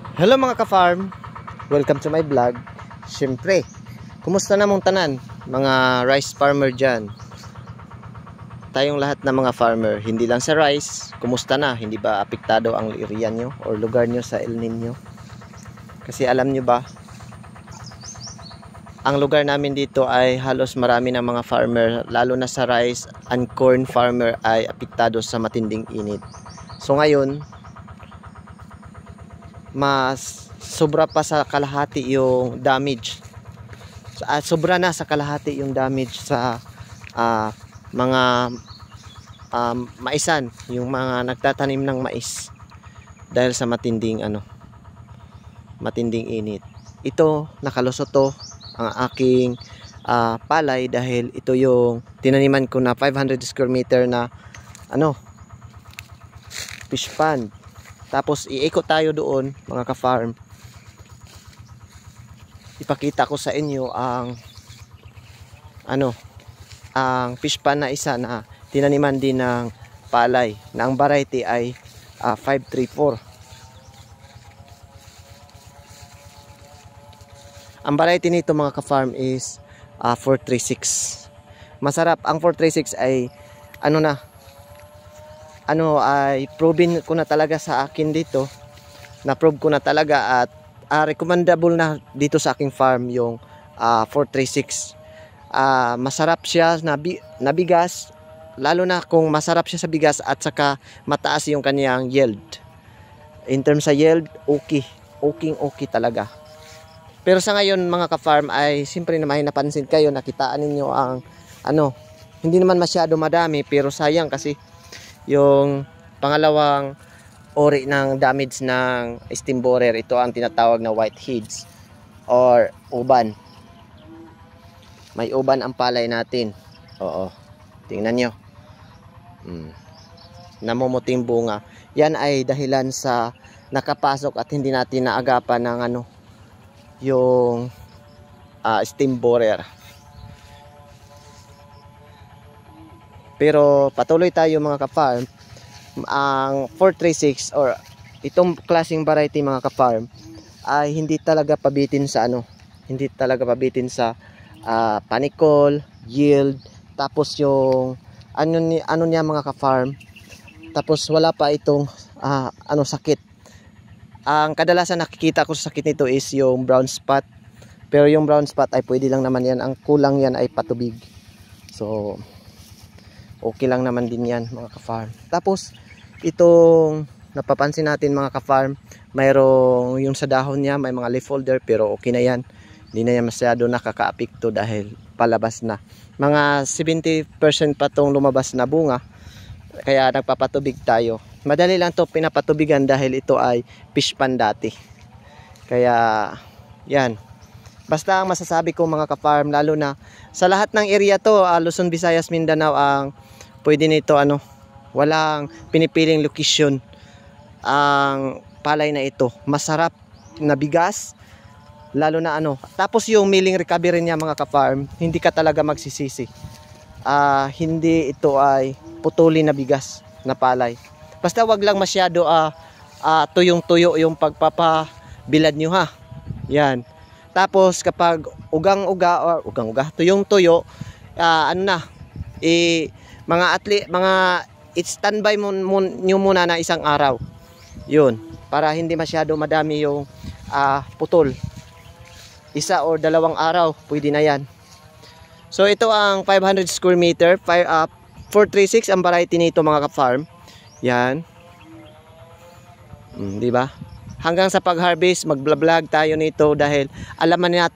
Hello mga ka-farm, welcome to my vlog. Siyempre, kumusta na mong tanan mga rice farmer dyan? Tayong lahat na mga farmer, hindi lang sa rice, kumusta na? Hindi ba apektado ang area nyo or lugar nyo sa El Nino? Kasi alam nyo ba, ang lugar namin dito ay halos marami ng mga farmer, lalo na sa rice and corn farmer ay apektado sa matinding init. So ngayon, mas sobra pa sa kalahati yung damage. Sobra na sa kalahati yung damage sa mga maisan, yung mga nagtatanim ng mais dahil sa matinding matinding init. Ito nakalusot to ang aking palay dahil ito yung tinaniman ko na 500 square meter na fish pond. Tapos iikot tayo doon mga ka-farm. Ipakita ko sa inyo ang ang fish pond na isa na tinaniman din ng palay na ang variety ay 534. Ang variety nito mga ka-farm is 436. Masarap. Ang 436 ay ay proven ko na talaga sa akin dito. Na-prove ko na talaga at recommendable na dito sa aking farm yung 436. Masarap siya na bigas, lalo na kung masarap siya sa bigas at saka mataas yung kanyang yield. In terms sa yield, okay talaga. Pero sa ngayon mga ka-farm ay siyempre na may napansin kayo, nakitaan ninyo ang hindi naman masyado madami, pero sayang kasi yung pangalawang ori ng damage ng stem borer, ito ang tinatawag na whiteheads or uban. May uban ang palay natin. Oo, tingnan nyo. Namumuting bunga. Yan ay dahilan sa nakapasok at hindi natin naagapan ng yung stem borer. Pero patuloy tayo mga ka-farm. Ang 436 or itong klaseng variety mga ka-farm ay hindi talaga pabitin sa hindi talaga pabitin sa panicol, yield, tapos yung niya mga ka-farm, tapos wala pa itong sakit. Ang kadalasan nakikita ko sa sakit nito is yung brown spot, pero yung brown spot ay pwede lang naman yan, ang kulang yan ay patubig. So okay lang naman din yan mga ka-farm. Tapos itong napapansin natin mga ka-farm, mayroong yung sa dahon niya may mga leaf folder, pero okay na yan, hindi na yan masyado nakaka-apekto dahil palabas na. Mga 70% pa tong lumabas na bunga, kaya nagpapatubig tayo. Madali lang to pinapatubigan dahil ito ay fish pond dati. Kaya yan, basta ang masasabi ko mga ka-farm, lalo na sa lahat ng area to, Luzon, Visayas, Mindanao, ang pwede nito walang pinipiling location. Ang palay na ito, masarap na bigas, lalo na tapos yung milling recovery niya mga ka-farm, hindi ka talaga magsisisi. Hindi ito ay putuli na bigas na palay. Basta wag lang masyado tuyong-tuyo yung pagpapabilad nyo ha. Yan. Tapos kapag ugang-uga, tuyong-tuyo, mga i-standby nyo muna na isang araw. Yun, para hindi masyado madami yung putol. Isa or dalawang araw, pwede na yan. So ito ang 500 square meter, 436 ang variety nito mga ka-farm. Yan. Di ba? Hanggang sa pag-harvest, mag-vlog tayo nito dahil alamin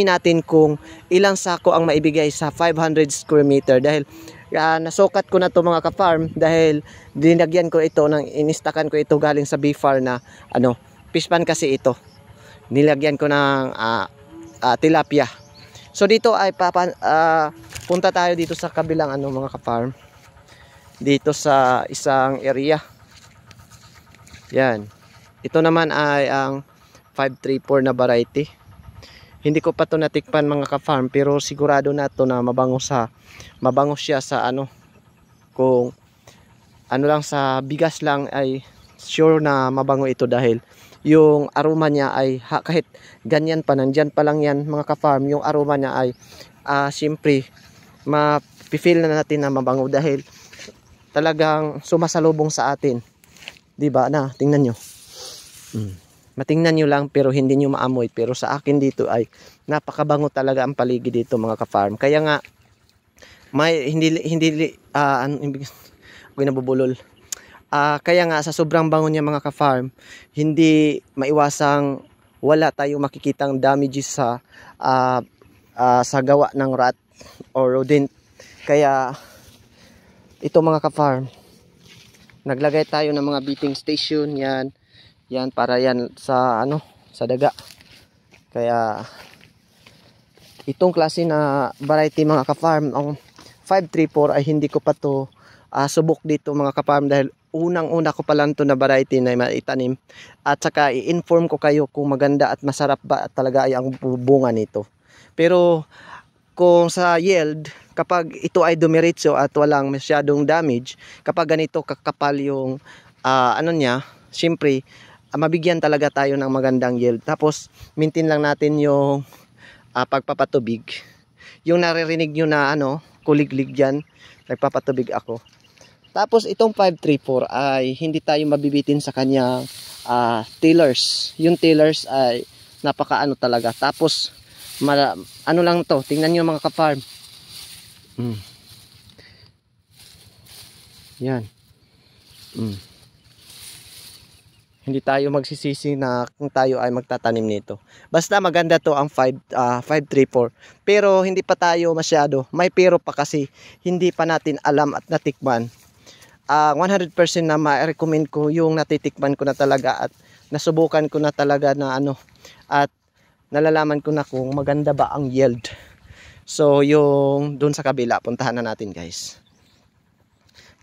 natin kung ilang sako ang maibigay sa 500 square meter. Dahil nasukat ko na to mga ka-farm dahil dinagyan ko ito, inistakan ko ito galing sa BFAR na fish pond kasi ito. Nilagyan ko ng tilapia. So dito ay punta tayo dito sa kabilang mga ka-farm. Dito sa isang area. Yan. Ito naman ay ang 534 na variety. Hindi ko pa to natikpan mga ka-farm, pero sigurado na to na mabango siya sa kung lang sa bigas lang ay sure na mabango ito dahil yung aroma niya ay kahit ganyan pa, nandyan pa lang yan mga ka-farm, yung aroma niya ay siyempre ma-feel na natin na mabango dahil talagang sumasalubong sa atin. Diba na, tingnan nyo. Matingnan nyo lang pero hindi nyo maamoy. Pero sa akin dito ay napakabango talaga ang paligid dito mga ka-farm. Kaya nga, nabubulol. Kaya nga sa sobrang bango niya mga ka-farm, hindi maiwasang wala tayong makikitang damages sa gawa ng rat or rodent. Kaya ito mga ka-farm, naglagay tayo ng mga beating station yan para yan sa sa daga. Kaya itong klase na variety mga ka-farm, ang 534 ay hindi ko pa to subok dito mga ka-farm dahil unang-una ko pa lang to na variety na maitanim. At saka i-inform ko kayo kung maganda at masarap ba at talaga ay ang bunga nito. Pero kung sa yield, kapag ito ay dumiretso at walang masyadong damage, kapag ganito kakapal yung niya, syempre mabigyan talaga tayo ng magandang yield. Tapos maintain lang natin yung pagpapatubig. Yung naririnig nyo na kuliglig dyan, nagpapatubig ako. Tapos itong 534 ay hindi tayo mabibitin sa kanyang tillers. Yung tillers ay napaka talaga. Tapos lang to, tingnan nyo mga ka-farm. Yan. Hindi tayo magsisisi na kung tayo ay magtatanim nito. Basta maganda to ang 534. Pero hindi pa tayo masyado. May pero pa kasi hindi pa natin alam at natikman. 100% na ma-recommend ko yung natitikman ko na talaga at nasubukan ko na talaga na at nalalaman ko na kung maganda ba ang yield. So yung doon sa kabila, puntahan na natin guys.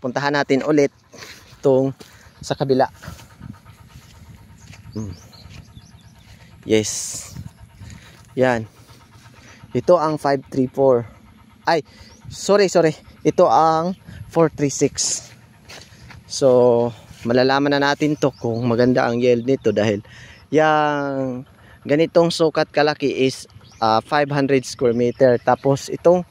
Puntahan natin ulit itong sa kabila. Yes. Yan. Ito ang 534. Ay, sorry. Ito ang 436. So, malalaman na natin to kung maganda ang yield nito dahil yung ganitong sukat kalaki is 500 square meter. Tapos itong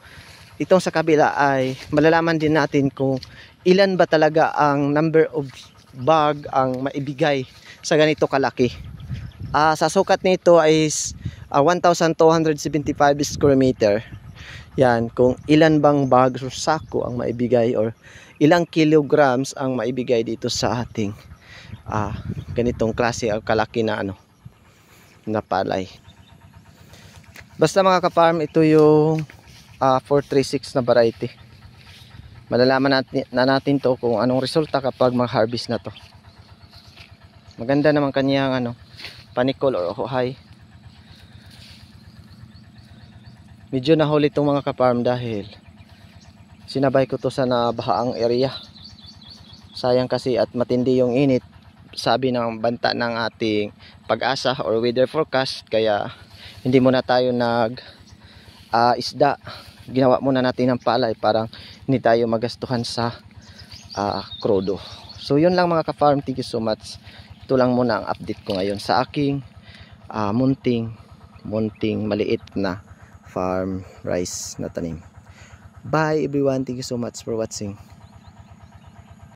sa kabila ay malalaman din natin kung ilan ba talaga ang number of bag ang maibigay sa ganito kalaki. Sa sukat nito is 1,275 square meter. Yan, kung ilan bang bag o sako ang maibigay or ilang kilograms ang maibigay dito sa ating ganitong klase o kalaki na na palay. Basta mga ka-farm, ito yung 436 na variety. Malalaman natin to kung anong resulta kapag mag-harvest na to. Maganda naman kanyang panikol or hohay. Medyo nahuli itong mga ka-farm dahil sinabay ko to sa nabahaang area. Sayang kasi at matindi yung init, sabi ng banta ng ating pag-asa or weather forecast, kaya hindi muna tayo isda. Ginawa muna natin ng palay parang hindi tayo magastuhan sa krudo. So yun lang mga ka-farm, thank you so much. Ito lang muna ang update ko ngayon sa aking munting maliit na farm rice na tanim. Bye everyone, thank you so much for watching.